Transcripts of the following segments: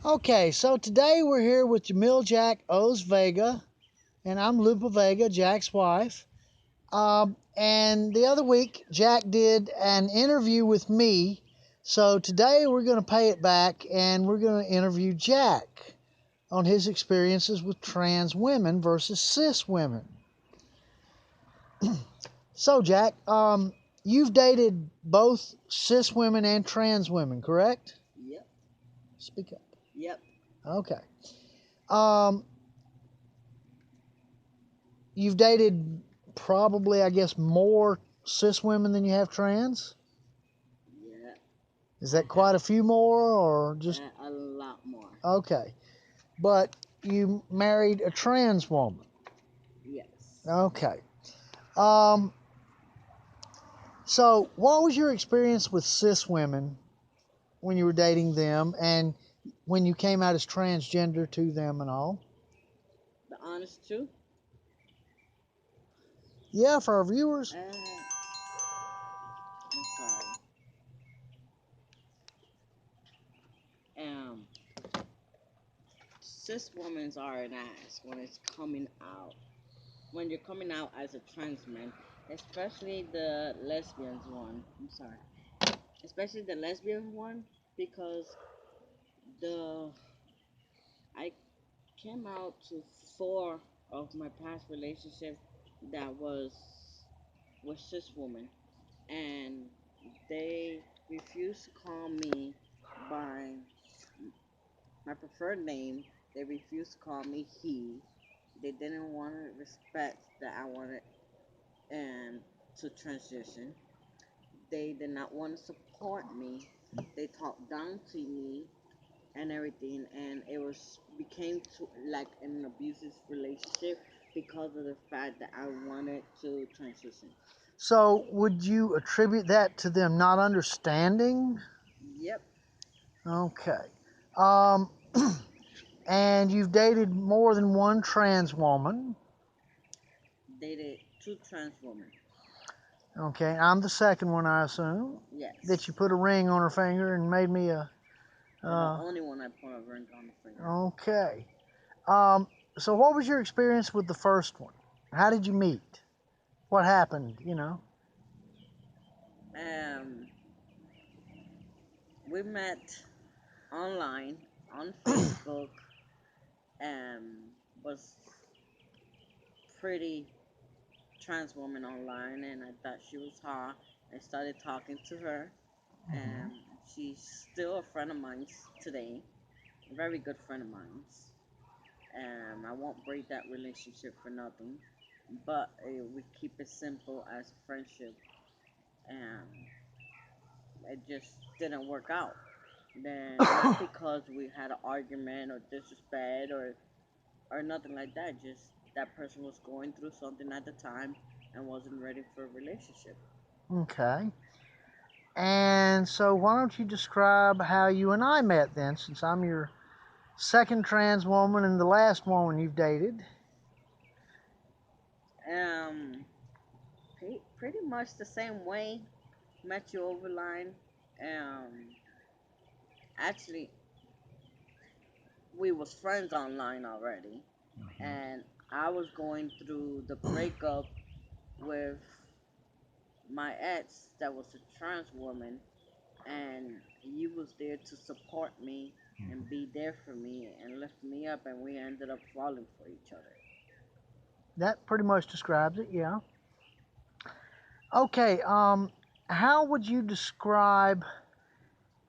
Okay, so today we're here with Jamil-jack Oz Vega, and I'm Lupa Vega, Jack's wife. And the other week, Jack did an interview with me. So today we're going to pay it back and we're going to interview Jack on his experiences with trans women versus cis women. So, Jack, you've dated both cis women and trans women, correct? Yep. Speak up. Yep. Okay. Um, you've dated probably, I guess, more cis women than you have trans? Yeah. Is that quite a few more or just A lot more. okay? But you married a trans woman. Yes. Okay. Um, so what was your experience with cis women when you were dating them and when you came out as transgender to them and all? The honest truth. Yeah, for our viewers. I'm sorry. Um, cis women's are an ass when it's coming out. When you're coming out as a trans man, especially the lesbians one. I'm sorry. Especially the lesbian one because the I came out to four of my past relationship that was cis woman, and they refused to call me by my preferred name. They refused to call me he. They didn't want to respect that I wanted and to transition. They did not want to support me. They talked down to me and everything, and it was became to like an abusive relationship because of the fact that I wanted to transition. So would you attribute that to them not understanding? Yep. Okay. Um, and you've dated more than one trans woman. Dated two trans women. Okay, I'm the second one, I assume. That Yes. you put a ring on her finger and made me a. And the only one I put a ring on the finger. Okay. Um, so what was your experience with the first one? How did you meet? What happened? Um, we met online on Facebook. Was pretty trans woman online, and I thought she was hot. I started talking to her, and she's still a friend of mine today. A very good friend of mine. I won't break that relationship for nothing, but we keep it simple as friendship, and it just didn't work out. Then not because we had an argument or disrespect or nothing like that. Just that person was going through something at the time and wasn't ready for a relationship. Okay. And so why don't you describe how you and I met then, since I'm your second trans woman and the last woman you've dated? Um, pretty much the same way. Met you over line. Um, actually, we was friends online already, and I was going through the breakup with my ex that was a trans woman, and you was there to support me and be there for me and lift me up, and we ended up falling for each other. That pretty much describes it, yeah. Okay, how would you describe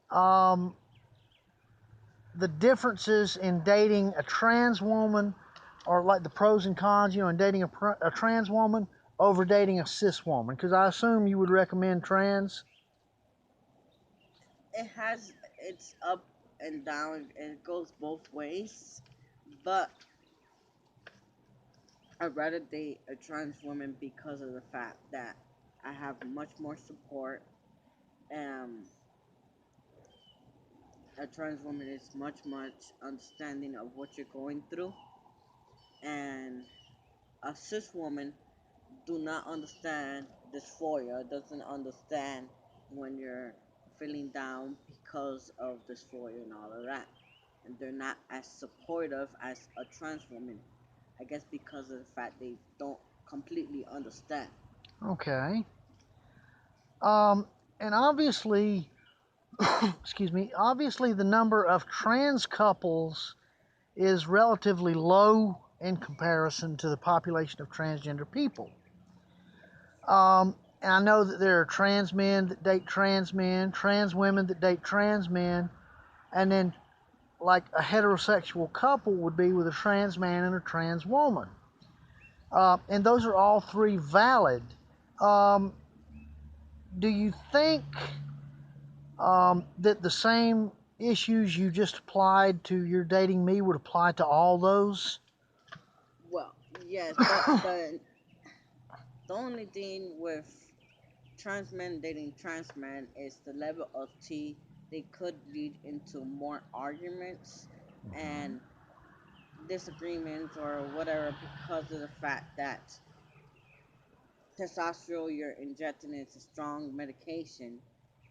um, the differences in dating a trans woman, or like the pros and cons, in dating a trans woman over dating a cis woman? Because I assume you would recommend trans. It has its up and down, and it goes both ways, but I'd rather date a trans woman because of the fact that I have much more support. Um, a trans woman is much understanding of what you're going through, and a cis woman do not understand dysphoria, doesn't understand when you're feeling down because of dysphoria and all of that. and they're not as supportive as a trans woman. I guess because of the fact they don't completely understand. Okay. Um, and obviously, excuse me, obviously the number of trans couples is relatively low in comparison to the population of transgender people. And I know that there are trans men that date trans men, trans women that date trans men, and then like a heterosexual couple would be with a trans man and a trans woman. And those are all three valid. Um, do you think that the same issues you just applied to your dating me would apply to all those? Well, yes, but the only thing with trans men dating trans men is the level of tea. They could lead into more arguments and disagreements or whatever because of the fact that testosterone you're injecting is a strong medication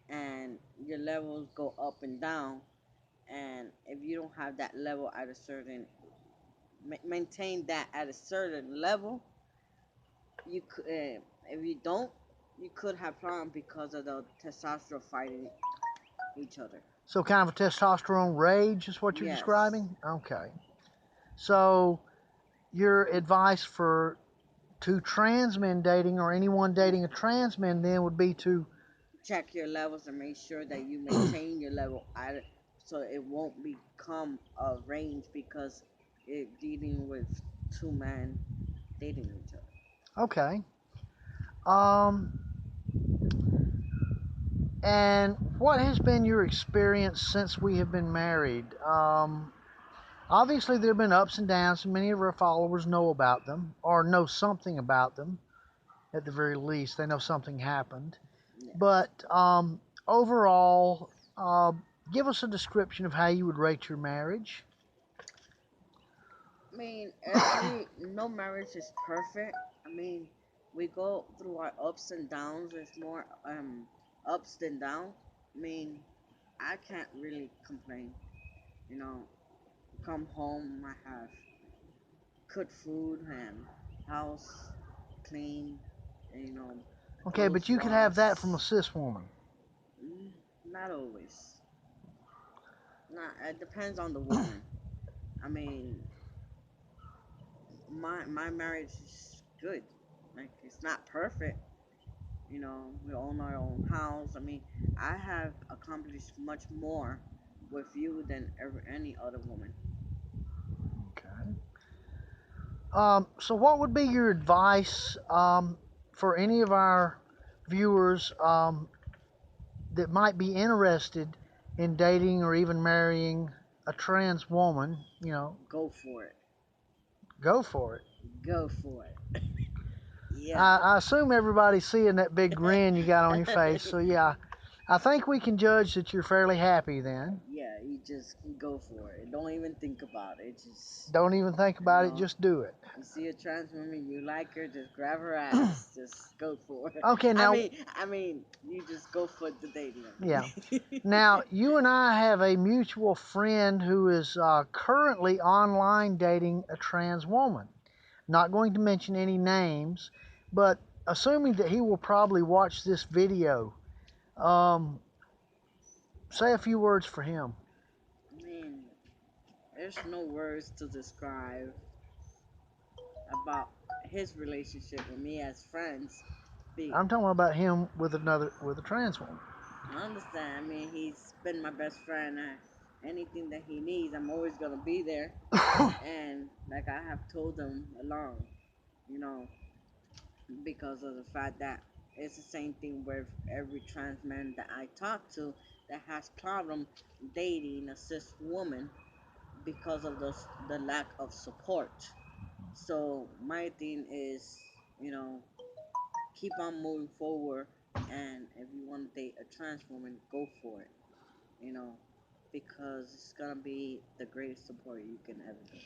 and your levels go up and down, and if you don't have that level at a certain maintain that at a certain level, you could if you don't, you could have problem because of the testosterone fighting each other. So, kind of a testosterone rage is what you're Yes. describing? Okay. So, your advice for two trans men dating or anyone dating a trans man then would be to Check your levels and make sure that you maintain your level at it so it won't become a range because it dealing with two men dating each other. okay. Um, and what has been your experience since we have been married? Obviously, there have been ups and downs, and many of our followers know about them or know something about them. At the very least, they know something happened. Yes. But overall, give us a description of how you would rate your marriage. I mean, every no marriage is perfect. I mean, we go through our ups and downs. There's more ups than downs. I mean, I can't really complain. You know, come home, I have cooked food and house clean, and, Okay, clothes but you could have that from a wash. cis woman. Mm, not always. Not. It depends on the woman. I mean, my marriage is good. Like it's not perfect. We own our own house. I mean, I have accomplished much more with you than ever any other woman. Okay. So, what would be your advice for any of our viewers that might be interested in dating or even marrying a trans woman? Go for it. Go for it. Go for it. Yeah. I assume everybody's seeing that big grin you got on your face. So, yeah, I think we can judge that you're fairly happy then. Yeah, you just go for it. Don't even think about it. Just Don't even think you about it, know, just do it. you see a trans woman, you like her, just grab her ass. Just go for it. Okay, I now, mean, I mean, you just go for the dating. yeah. I Now, you and I have a mutual friend who is currently online dating a trans woman. Not going to mention any names, but assuming that he will probably watch this video, um, say a few words for him. mean, there's no words to describe about his relationship with me as friends. Be I'm talking about him with a trans woman. I understand. I mean, he's been my best friend. Anything that he needs, I'm always gonna be there. And like I have told him along, you know, because of the fact that it's the same thing with every trans man that I talk to that has problem dating a cis woman because of the lack of support. So my thing is, you know, keep on moving forward, and if you want to date a trans woman, go for it. You know, because it's gonna be the greatest support you can ever get.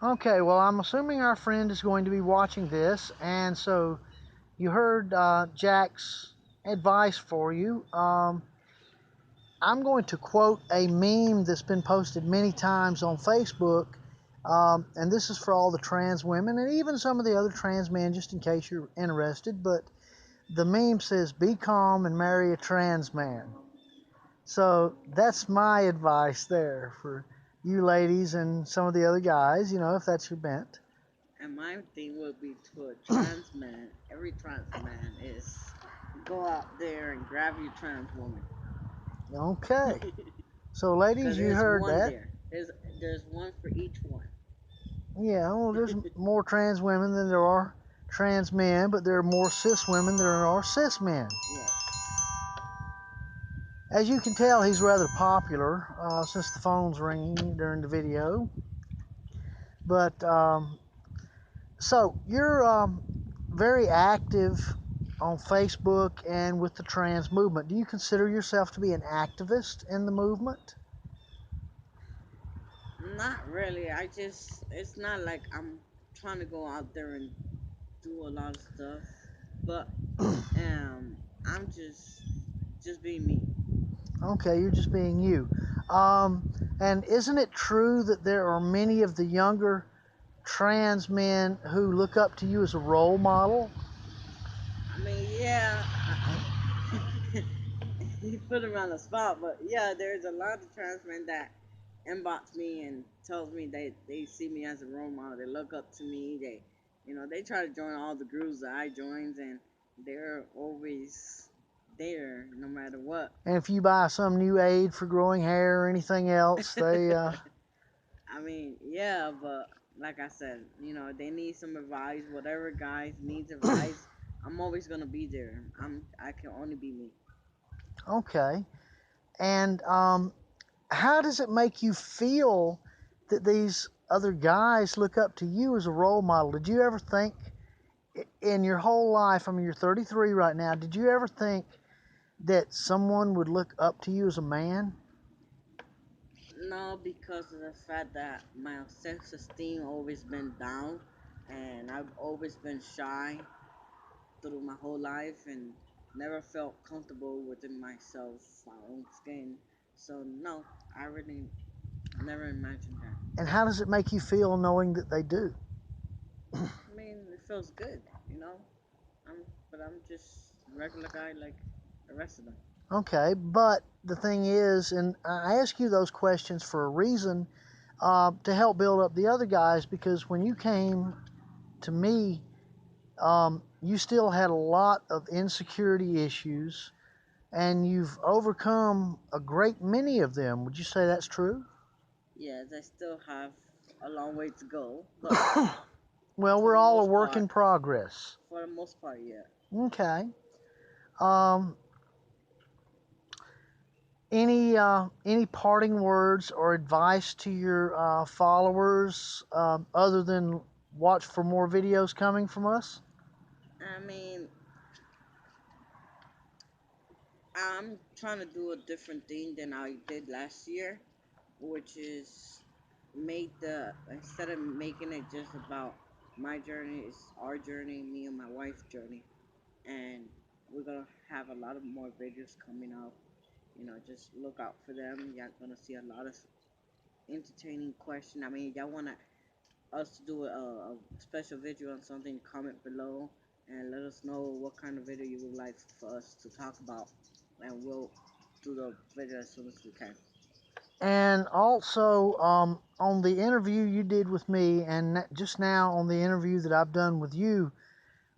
Okay, well, I'm assuming our friend is going to be watching this, and so you heard Jack's advice for you. I'm going to quote a meme that's been posted many times on Facebook, and this is for all the trans women and even some of the other trans men, just in case you're interested. But the meme says, "Be calm and marry a trans man." So that's my advice there for you ladies and some of the other guys, if that's your bent. And my thing would be to a trans man. Every trans man is go out there and grab your trans woman. Okay. So, Because ladies, you there's heard one that. there. There's one for each one. Yeah, well, there's more trans women than there are trans men, but there are more cis women than there are cis men. Yes. As you can tell, he's rather popular since the phone's ringing during the video. But so you're very active on Facebook and with the trans movement. Do you consider yourself to be an activist in the movement? Not really. It's not like I'm trying to go out there and do a lot of stuff, but I'm just being me. Okay, you're just being you. And isn't it true that there are many of the younger trans men who look up to you as a role model? I mean, yeah, you put him on the spot, but yeah, there's a lot of trans men that inbox me and tells me they see me as a role model. They look up to me. They try to join all the groups that I joins, and they're always there no matter what. And if you buy some new aid for growing hair or anything else, they I mean, yeah, but like I said, they need some advice. Whatever guys needs advice, I'm always gonna be there. I can only be me. okay. And how does it make you feel that these other guys look up to you as a role model? Did you ever think in your whole life, I mean, you're 33 right now, did you ever think that someone would look up to you as a man? No, because of the fact that my self-esteem always been down, and I've always been shy through my whole life, and never felt comfortable within myself, my own skin. So no, I really never imagined that. And how does it make you feel knowing that they do? I mean, it feels good, you know. But I'm just a regular guy like the rest of them. Okay, but the thing is, and I ask you those questions for a reason, to help build up the other guys, because when you came to me, you still had a lot of insecurity issues, and you've overcome a great many of them. Would you say that's true? Yes, I still have a long way to go, but Well, for we're the all a most work part, in progress. yeah. Okay. Um, any parting words or advice to your followers other than watch for more videos coming from us? I mean, I'm trying to do a different thing than I did last year, which is make the instead of making it just about my journey, it's our journey, me and my wife's journey, and we're gonna have a lot of more videos coming up. Just look out for them. You're gonna see a lot of entertaining question. I mean, y'all wanna us to do a special video on something, comment below and let us know what kind of video you would like for us to talk about, and we'll do the video as soon as we can. And also, on the interview you did with me, and just now on the interview that I've done with you,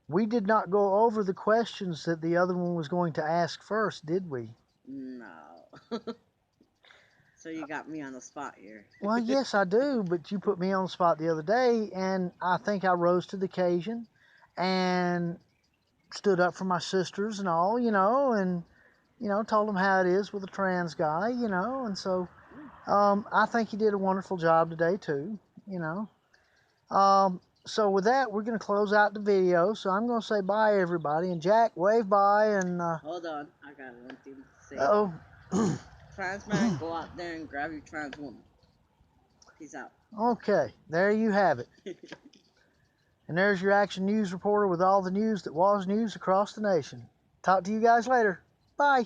we did not go over the questions that the other one was going to ask first, did we? No. So you got me on the spot here. Well, yes, I do, but you put me on the spot the other day, and I think I rose to the occasion and stood up for my sisters and all, and told them how it is with a trans guy, and so I think you did a wonderful job today too, you know. So with that, we're going to close out the video. So I'm going to say bye, everybody, and Jack, wave bye, and Hold on, I got one thing to say. oh, Trans man, go out there and grab your trans woman. Peace out. okay, there you have it. And there's your Action News reporter with all the news that was news across the nation. Talk to you guys later. Bye.